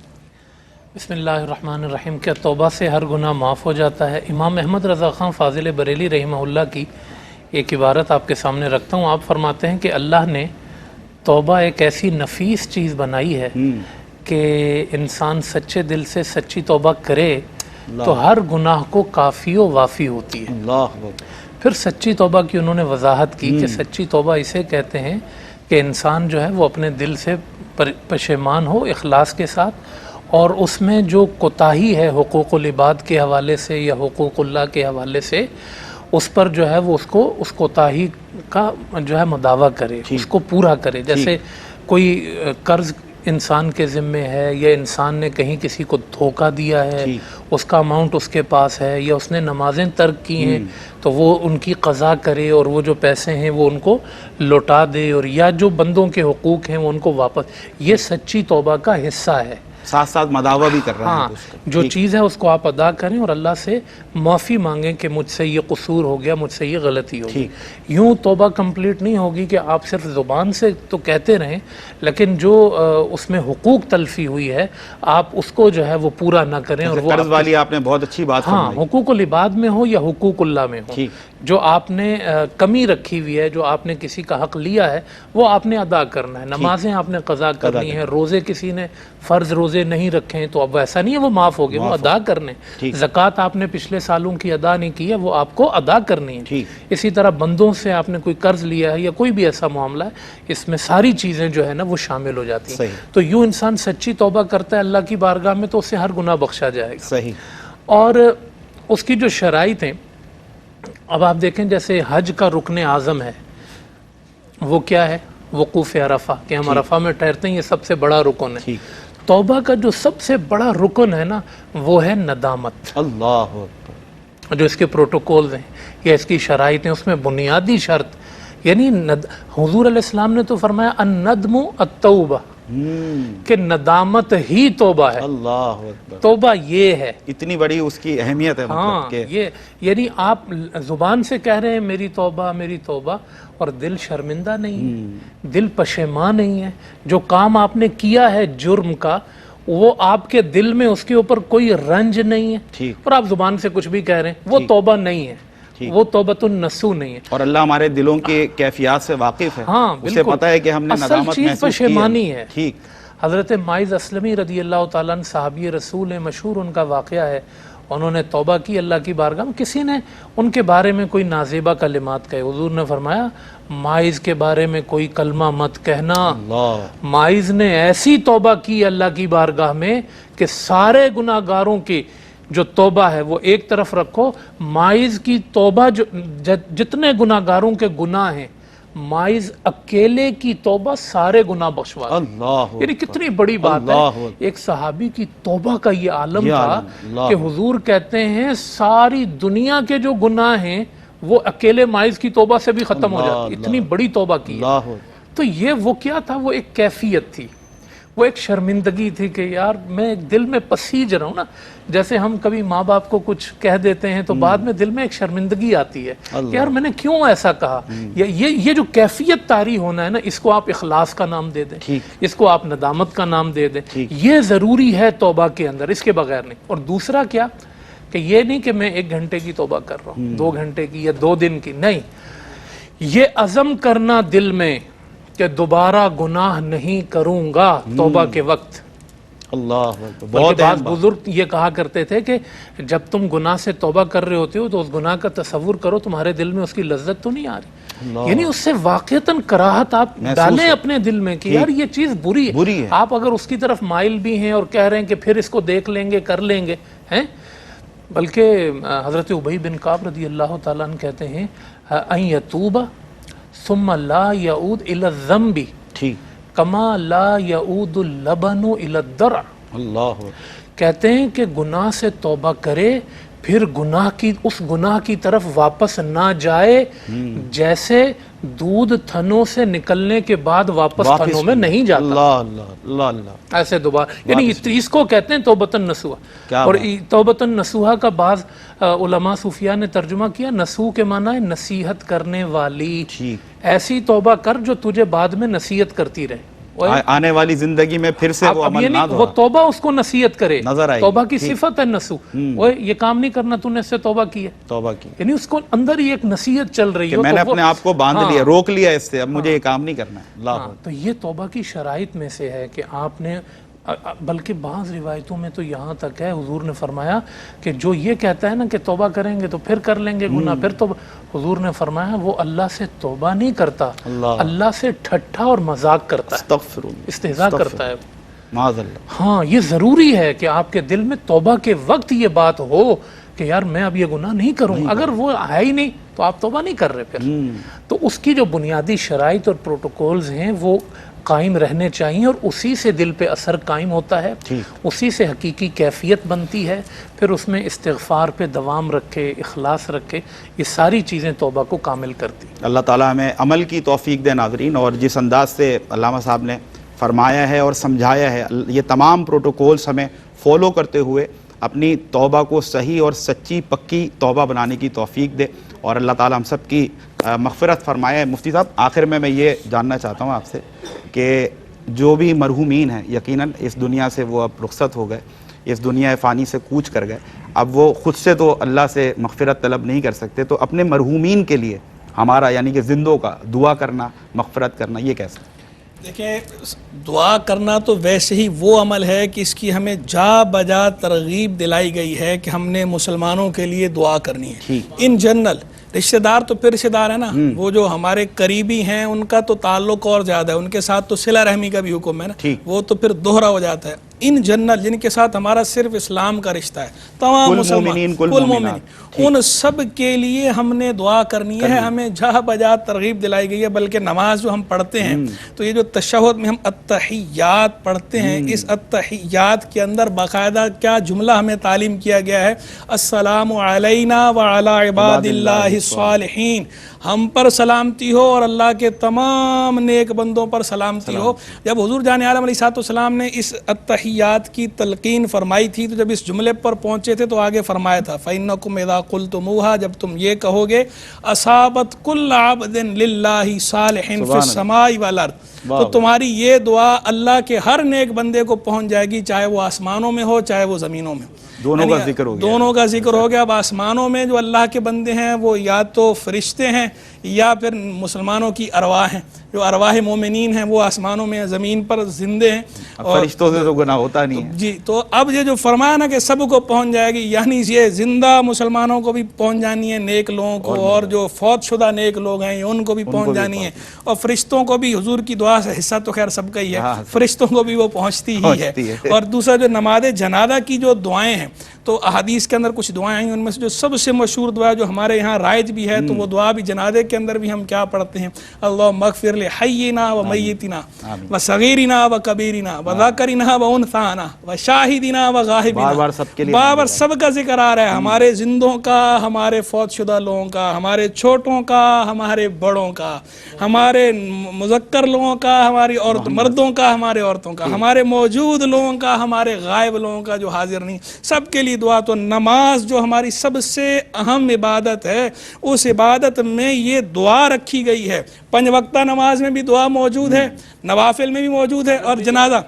بسم اللہ الرحمن الرحیم. کیا توبہ سے ہر گناہ معاف ہو جاتا ہے؟ امام احمد رضا خان فاضل بریلی رحمہ اللہ کی ایک عبارت آپ کے سامنے رکھتا ہوں. آپ فرماتے ہیں کہ اللہ نے توبہ ایک ایسی نفیس چیز بنائی ہے کہ انسان سچے دل سے سچی توبہ کرے تو ہر گناہ کو کافی و وافی ہوتی ہے. پھر سچی توبہ کی انہوں نے وضاحت کی کہ سچی توبہ اسے کہتے ہیں کہ انسان جو ہے وہ اپنے دل سے پشیمان ہو اخلاص کے ساتھ, اور اس میں جو کوتاہی ہے حقوق العباد کے حوالے سے یا حقوق اللہ کے حوالے سے, اس پر جو ہے وہ اس کوتاہی کا جو ہے مداوع کرے, اس کو پورا کرے. جیسے کوئی قرض انسان کے ذمے ہے, یا انسان نے کہیں کسی کو دھوکہ دیا ہے, اس کا اماؤنٹ اس کے پاس ہے, یا اس نے نمازیں ترک کی ہیں تو وہ ان کی قضا کرے, اور وہ جو پیسے ہیں وہ ان کو لوٹا دے, اور یا جو بندوں کے حقوق ہیں وہ ان کو واپس. یہ سچی توبہ کا حصہ ہے. ساتھ ساتھ مداوع بھی کر رہے ہیں. ہاں جو چیز ہے اس کو آپ ادا کریں اور اللہ سے معافی مانگیں کہ مجھ سے یہ قصور ہو گیا, مجھ سے یہ غلطی ہو گئی. یوں توبہ کمپلیٹ نہیں ہوگی کہ آپ صرف زبان سے تو کہتے رہیں لیکن جو اس میں حقوق تلفی ہوئی ہے آپ اس کو جو ہے وہ پورا نہ کریں. اور وہ قرض والی آپ نے بہت اچھی بات فرمائی. ہاں حقوق العباد میں ہو یا حقوق اللہ میں ہو, جو آپ نے کمی رکھی ہوئی ہے, جو آپ نے کسی کا حق لیا ہے وہ آپ نے ادا کرنا ہے. نمازیں آپ نے قضا کرنی ہے, روزے کسی نے فرض روزے نہیں رکھے ہیں تو اب ایسا نہیں ہے وہ معاف ہو گئے, وہ ادا کرنے. زکوٰۃ آپ نے پچھلے سالوں کی ادا نہیں کی ہے, وہ آپ کو ادا کرنی ہے. اسی طرح بندوں سے آپ نے کوئی قرض لیا ہے یا کوئی بھی ایسا معاملہ ہے, اس میں ساری چیزیں جو ہے نا وہ شامل ہو جاتی ہیں. تو یوں انسان سچی توبہ کرتا ہے اللہ کی بارگاہ میں تو اسے ہر گناہ بخشا جائے گا. اور اس کی جو شرائط ہیں, اب آپ دیکھیں جیسے حج کا رکن اعظم ہے وہ کیا ہے؟ وقوف عرفہ, کہ ہم عرفہ میں ٹھہرتے ہیں, یہ سب سے بڑا رکن ہے. توبہ کا جو سب سے بڑا رکن ہے نا وہ ہے ندامت. اللہ جو اس کے پروٹوکولز ہیں یا اس کی شرائط ہیں, اس میں بنیادی شرط یعنی حضور علیہ السلام نے تو فرمایا الندم التوبہ, کہ ندامت ہی توبہ ہے. اللہ اکبر. توبہ یہ ہے, اتنی بڑی اس کی اہمیت ہے. ہاں یہ یعنی آپ زبان سے کہہ رہے ہیں میری توبہ میری توبہ, اور دل شرمندہ نہیں ہے, دل پشیمان نہیں ہے. جو کام آپ نے کیا ہے جرم کا وہ آپ کے دل میں اس کے اوپر کوئی رنج نہیں ہے, اور آپ زبان سے کچھ بھی کہہ رہے ہیں, وہ توبہ نہیں ہے, وہ توبۃ النصوح نہیں ہے. اور اللہ ہمارے دلوں کی کیفیات سے واقف ہے. ہاں اسے پتہ ہے کہ ہم نے ندامت چیز محسوس پشیمانی ہے. ٹھیک. حضرت ماعز اسلمی رضی اللہ تعالیٰ عنہ صحابی رسول ہیں, مشہور ان کا واقعہ ہے. انہوں نے توبہ کی اللہ کی بارگاہ میں, کسی نے ان کے بارے میں کوئی نازیبہ کلمات کہے, حضور نے فرمایا ماعز کے بارے میں کوئی کلمہ مت کہنا. ماعز نے ایسی توبہ کی اللہ کی بارگاہ میں کہ سارے گناہ گاروں کی جو توبہ ہے وہ ایک طرف رکھو, ماعز کی توبہ جتنے گناہ گاروں کے گناہ ہیں ماعز اکیلے کی توبہ سارے گناہ بخشوا دی. یعنی کتنی بڑی بات ہے. ایک صحابی کی توبہ کا یہ عالم تھا کہ حضور کہتے ہیں ساری دنیا کے جو گناہ ہیں وہ اکیلے ماعز کی توبہ سے بھی ختم ہو جاتی. اتنی بڑی توبہ کی. تو یہ وہ کیا تھا, وہ ایک کیفیت تھی, وہ ایک شرمندگی تھی کہ یار میں دل میں پسیج رہا ہوں نا. جیسے ہم کبھی ماں باپ کو کچھ کہہ دیتے ہیں تو بعد میں دل میں ایک شرمندگی آتی ہے کہ یار میں نے کیوں ایسا کہا. یہ جو کیفیت طاری ہونا ہے نا, اس کو آپ اخلاص کا نام دے دیں, اس کو آپ ندامت کا نام دے دیں. یہ ضروری ہے توبہ کے اندر, اس کے بغیر نہیں. اور دوسرا کیا کہ یہ نہیں کہ میں 1 گھنٹے کی توبہ کر رہا ہوں, 2 گھنٹے کی یا 2 دن کی, نہیں. یہ عزم کرنا دل میں کہ دوبارہ گناہ نہیں کروں گا توبہ کے وقت. اللہ بلکہ بعض بزرگ یہ کہا کرتے تھے کہ جب تم گناہ سے توبہ کر رہے ہوتے ہو تو اس گناہ کا تصور کرو, تمہارے دل میں اس کی لذت تو نہیں آ رہی. یعنی اس سے واقعتاً کراہت آپ ڈالیں اپنے دل میں کہ یار یہ چیز بری ہے. آپ اگر اس کی طرف مائل بھی ہیں اور کہہ رہے ہیں کہ پھر اس کو دیکھ لیں گے کر لیں گے ہیں, بلکہ حضرت ابی بن کعب رضی اللہ تعالیٰ عنہ کہتے ہیں ان یتوب ثم لا یعود الی الذنب کما لا یعود اللبن الی الدرع. اللہ کہتے ہیں کہ گناہ سے توبہ کرے پھر اس گناہ کی طرف واپس نہ جائے جیسے دودھ تھنوں سے نکلنے کے بعد واپس تھنوں میں نہیں جاتا. اللہ اللہ ایسے دوبارہ, یعنی اس کو کہتے ہیں توبۃ النصوح. اور توبۃ النصوح کا بعض علماء صوفیاء نے ترجمہ کیا, نصوح کے معنی ہے نصیحت کرنے والی. ایسی توبہ کر جو تجھے بعد میں نصیحت کرتی رہے, آنے والی زندگی میں پھر سے وہ عمل نہ دو, وہ توبہ اس کو نصیحت کرے. توبہ کی ٹھیک. صفت ہے نصوح. وہ یہ کام نہیں کرنا, تو نے اس سے توبہ کی ہے, توبہ کی, یعنی اس کو اندر ہی ایک نصیحت چل رہی ہے کہ میں نے اپنے آپ کو باندھ لیا, روک لیا اس سے, اب مجھے یہ کام نہیں کرنا ہے. اللہ تو یہ توبہ کی شرائط میں سے ہے کہ آپ نے, بلکہ بعض روایتوں میں تو یہاں تک ہے حضور نے فرمایا کہ جو یہ کہتا ہے نا کہ توبہ کریں گے تو پھر کر لیں گے گناہ, پھر توبہ, حضور نے فرمایا وہ اللہ سے توبہ نہیں کرتا, اللہ سے ٹھٹھا اور مذاق کرتا ہے, استہزاء کرتا ہے. معاذ اللہ. ہاں یہ ضروری ہے کہ آپ کے دل میں توبہ کے وقت یہ بات ہو کہ یار میں اب یہ گناہ نہیں کروں. اگر وہ ہے ہی نہیں تو آپ توبہ نہیں کر رہے پھر. تو اس کی جو بنیادی شرائط اور پروٹوکولز ہیں وہ قائم رہنے چاہیے, اور اسی سے دل پہ اثر قائم ہوتا ہے, اسی سے حقیقی کیفیت بنتی ہے. پھر اس میں استغفار پہ دوام رکھے, اخلاص رکھے, یہ ساری چیزیں توبہ کو کامل کرتی. اللہ تعالیٰ ہمیں عمل کی توفیق دے ناظرین. اور جس انداز سے علامہ صاحب نے فرمایا ہے اور سمجھایا ہے، یہ تمام پروٹوکولز ہمیں فالو کرتے ہوئے اپنی توبہ کو صحیح اور سچی پکی توبہ بنانے کی توفیق دے، اور اللہ تعالی ہم سب کی مغفرت فرمائے۔ مفتی صاحب آخر میں یہ جاننا چاہتا ہوں آپ سے کہ جو بھی مرحومین ہیں یقیناً اس دنیا سے وہ اب رخصت ہو گئے، اس دنیا فانی سے کوچ کر گئے، اب وہ خود سے تو اللہ سے مغفرت طلب نہیں کر سکتے، تو اپنے مرحومین کے لیے ہمارا یعنی کہ زندوں کا دعا کرنا، مغفرت کرنا، یہ کیسے؟ دیکھیں دعا کرنا تو ویسے ہی وہ عمل ہے کہ اس کی ہمیں جا بجا ترغیب دلائی گئی ہے کہ ہم نے مسلمانوں کے لیے دعا کرنی ہے۔ ان جنرل رشتہ دار تو پھر رشتہ دار ہے نا، وہ جو ہمارے قریبی ہیں ان کا تو تعلق اور زیادہ ہے، ان کے ساتھ تو صلہ رحمی کا بھی حکم ہے نا، وہ تو پھر دوہرا ہو جاتا ہے۔ ان جنرل جن کے ساتھ ہمارا صرف اسلام کا رشتہ ہے، تمام مسلمان کل مومنین، ان سب کے لیے ہم نے دعا کرنی ہے، ہمیں جہاں بجا ترغیب دلائی گئی ہے۔ بلکہ نماز جو ہم پڑھتے ہیں تو یہ جو تشہد میں ہم التحیات پڑھتے ہیں، اس التحیات کے اندر باقاعدہ کیا جملہ ہمیں تعلیم کیا گیا ہے، السلام علینا وعلی عباد اللہ الصالحین، ہم پر سلامتی ہو اور اللہ کے تمام نیک بندوں پر سلامتی ہو۔ جب حضور جان عالم علیہ السلام نے اس التحیات کی تلقین فرمائی تھی تو جب اس جملے پر پہنچے تھے تو آگے فرمایا تھا فَإِنَّكُمْ إِذَا قُلْتُمُوهَا، جب تم یہ کہو گے اصابت کل عبد للہ صالح فی السماء والارض، تو تمہاری یہ دعا اللہ کے ہر نیک بندے کو پہنچ جائے گی، چاہے وہ آسمانوں میں ہو چاہے وہ زمینوں میں ہو۔ دونوں کا ذکر ہو گیا، دونوں کا ذکر ہو گیا۔ اب آسمانوں میں جو اللہ کے بندے ہیں وہ یا تو فرشتے ہیں یا پھر مسلمانوں کی ارواح ہیں، جو ارواح مومنین ہیں وہ آسمانوں میں زمین پر زندے ہیں، اور فرشتوں سے تو گناہ ہوتا نہیں ہے۔ جی تو اب یہ جو فرمایا نا کہ سب کو پہنچ جائے گی، یعنی یہ زندہ مسلمانوں کو بھی پہنچ جانی ہے، نیک لوگوں کو، اور جو فوت شدہ نیک لوگ ہیں ان کو بھی پہنچ جانی ہے، اور فرشتوں کو بھی حضور کی دعا سے حصہ تو خیر سب کا ہی ہے، فرشتوں کو بھی وہ پہنچتی ہی ہے۔ اور دوسرا جو نماز جنازہ کی جو دعائیں ہیں تو احادیث کے اندر کچھ دعائیں ہیں، ان میں سے جو سب سے مشہور دعا جو ہمارے یہاں رائج بھی ہے تو وہ دعا بھی جنازے کے اندر بھی ہم کیا پڑھتے ہیں، اللہم اغفر لحینا و میتنا و صغیرنا و کبیرنا و ذکرنا و انثانا و شاہدنا و غائبنا، بار بار سب کا ذکر آ رہا ہے، ہمارے زندوں کا، ہمارے فوت شدہ لوگوں کا، ہمارے چھوٹوں کا، ہمارے بڑوں کا، ہمارے مذکر لوگوں کا، ہماری عورت مردوں کا، ہمارے عورتوں کا، ہمارے موجود لوگوں کا، ہمارے غائب لوگوں کا جو حاضر نہیں، سب کے لیے دعا۔ تو نماز جو ہماری سب سے اہم عبادت ہے، اس عبادت میں یہ دعا رکھی گئی ہے۔ 5 وقتہ نماز میں بھی دعا موجود ہے، نوافل میں بھی موجود ہے، اور جنازہ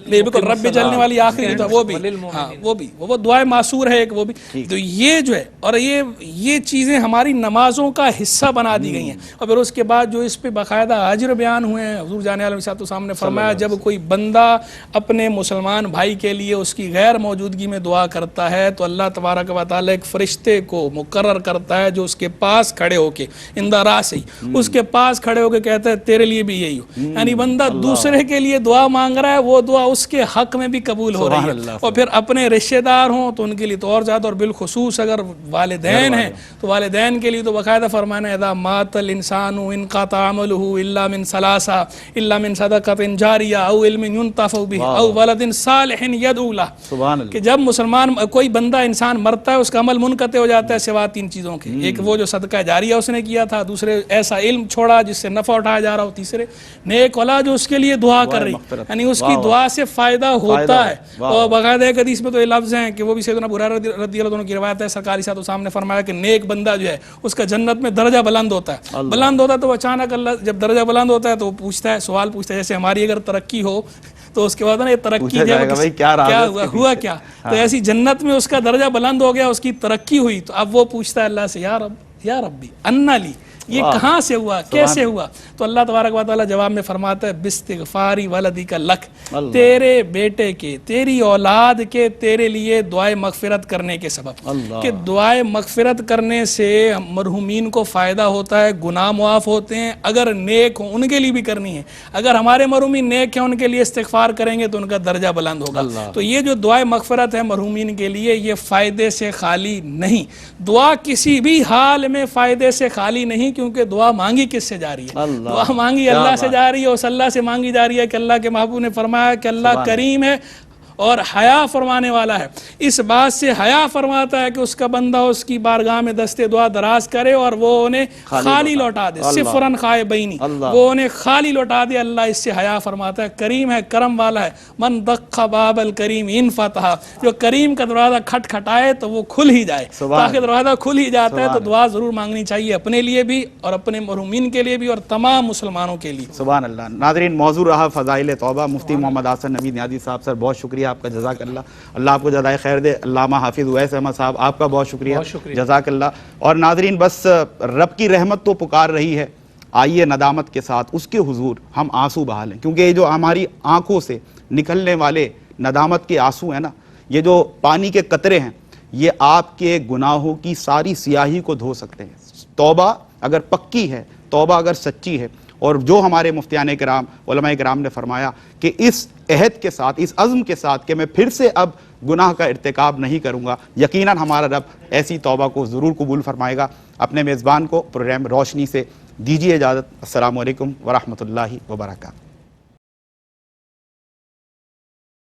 بالکل رب جلنے والی آخری دعا وہ بھی، ہاں وہ بھی وہ دعائے معصور ہے ایک، وہ بھی۔ تو یہ جو ہے اور یہ چیزیں ہماری نمازوں کا حصہ بنا دی گئی ہیں، اور پھر اس کے بعد جو اس پہ باقاعدہ اجر بیان ہوئے ہیں۔ حضور جان علیہ السلام نے فرمایا جب کوئی بندہ اپنے مسلمان بھائی کے لیے اس کی غیر موجودگی میں دعا کرتا ہے تو اللہ تبارک و تعالیٰ ایک فرشتے کو مقرر کرتا ہے جو اس کے پاس کھڑے ہو کے اندر راسی اس کے پاس کھڑے ہو کے کہتا ہے تیرے لیے بھی یہی ہو، یعنی بندہ دوسرے کے لیے دعا مانگ رہا ہے، وہ دعا اس کے حق میں بھی قبول ہو رہی ہے۔ اور پھر اپنے رشتہ دار ہوں تو ان کے لیے تو اور زیادہ، اور بالخصوص اگر والدین ہیں تو والدین کے لیے تو باقاعدہ فرمانا ہے اذا مات الانسان انقطع عمله الا من ثلاثه الا من صدقۃ جاریہ او علم ينتفع به او ولد صالح يدعو له، سبحان اللہ، کہ جب مسلمان کوئی بندہ انسان مرتا ہے اس کا عمل منقطع ہو جاتا ہے سوا 3 چیزوں کے، ایک وہ جو صدقہ جاریہ اس نے کیا تھا، دوسرے ایسا علم چھوڑا جس سے نفع اٹھایا جا رہا ہو، تیسرے نیک اولاد جو اس کے لیے دعا کر رہی، یعنی اس کی دعا سے فائدہ ہوتا ہے۔ اور باقاعدہ ایک حدیث میں تو یہ لفظ ہیں کہ وہ بھی سیدنا ابو ہریرہ رضی اللہ عنہ کی روایت ہے، سرکار صلی اللہ علیہ وسلم نے فرمایا کہ نیک بندہ جو ہے اس کا جنت میں درجہ بلند ہوتا ہے، بلند ہوتا ہے تو اچانک اللہ جب درجہ بلند ہوتا ہے تو وہ پوچھتا ہے، سوال پوچھتا ہے، جیسے ہماری اگر ترقی ہو تو اس کے بعد نا یہ ترقی کیا ہوا کیا، تو ایسی جنت میں اس کا درجہ بلند ہو گیا، اس کی ترقی ہوئی، تو اب وہ پوچھتا ہے اللہ سے یا ربی انا لی، یہ کہاں سے ہوا، کیسے ہوا؟ تو اللہ تبارک و تعالیٰ جواب میں فرماتا ہے باستغفاری ولدک لک، تیرے بیٹے کے، تیری اولاد کے تیرے لیے دعائے مغفرت کرنے کے سبب، کہ دعائے مغفرت کرنے سے مرحومین کو فائدہ ہوتا ہے، گناہ معاف ہوتے ہیں، اگر نیک ہوں ان کے لیے بھی کرنی ہے، اگر ہمارے مرحومین نیک ہیں ان کے لیے استغفار کریں گے تو ان کا درجہ بلند ہوگا۔ تو یہ جو دعائے مغفرت ہے مرحومین کے لیے یہ فائدے سے خالی نہیں، دعا کسی بھی حال میں فائدے سے خالی نہیں، کیونکہ دعا مانگی کس سے جا رہی ہے؟ دعا مانگی اللہ سے جا رہی ہے، اس اللہ سے مانگی جا رہی ہے کہ اللہ کے محبوب نے فرمایا کہ اللہ کریم ہے اور حیا فرمانے والا ہے. اس بات سے حیا فرماتا ہے کہ اس کا بندہ اس کی بارگاہ میں دست دعا دراز کرے اور وہ انہیں خالی لوٹا دے. صفراً خائبین، وہ انہیں خالی لوٹا دے. اللہ اس سے حیا فرماتا ہے. کریم ہے، کرم والا ہے. من دق باب الکریم ان فتح، جو کریم کا دروازہ کھٹکھٹائے تو وہ کھل ہی جائے. تاکہ دروازہ کھل ہی جاتا ہے تو دعا ضرور مانگنی چاہیے، اپنے لیے بھی اور اپنے محرومین کے لیے بھی اور تمام مسلمانوں کے لیے. سبحان اللہ. ناظرین، موضوع رہا فضائل توبہ. مفتی محمد حسن نوید نیازی صاحب، سر بہت شکریہ آپ کا، جزاک اللہ. اللہ آپ کو جزائے خیر دے. علامہ حافظ اویس احمد صاحب، آپ کا بہت شکریہ، جزاک اللہ. اور ناظرین، بس رب کی رحمت تو پکار رہی ہے. آئیے ندامت کے ساتھ اس کے حضور ہم آنسو بہا لیں، کیونکہ یہ جو ہماری آنکھوں سے نکلنے والے ندامت کے آنسو ہیں نا، یہ جو پانی کے قطرے ہیں، یہ آپ کے گناہوں کی ساری سیاہی کو دھو سکتے ہیں. توبہ اگر پکی ہے، توبہ اگر سچی ہے، اور جو ہمارے مفتیان کرام، علماء کرام نے فرمایا کہ اس عہد کے ساتھ، اس عزم کے ساتھ کہ میں پھر سے اب گناہ کا ارتکاب نہیں کروں گا، یقیناً ہمارا رب ایسی توبہ کو ضرور قبول فرمائے گا. اپنے میزبان کو پروگرام روشنی سے دیجیے اجازت. السلام علیکم ورحمۃ اللہ وبرکاتہ.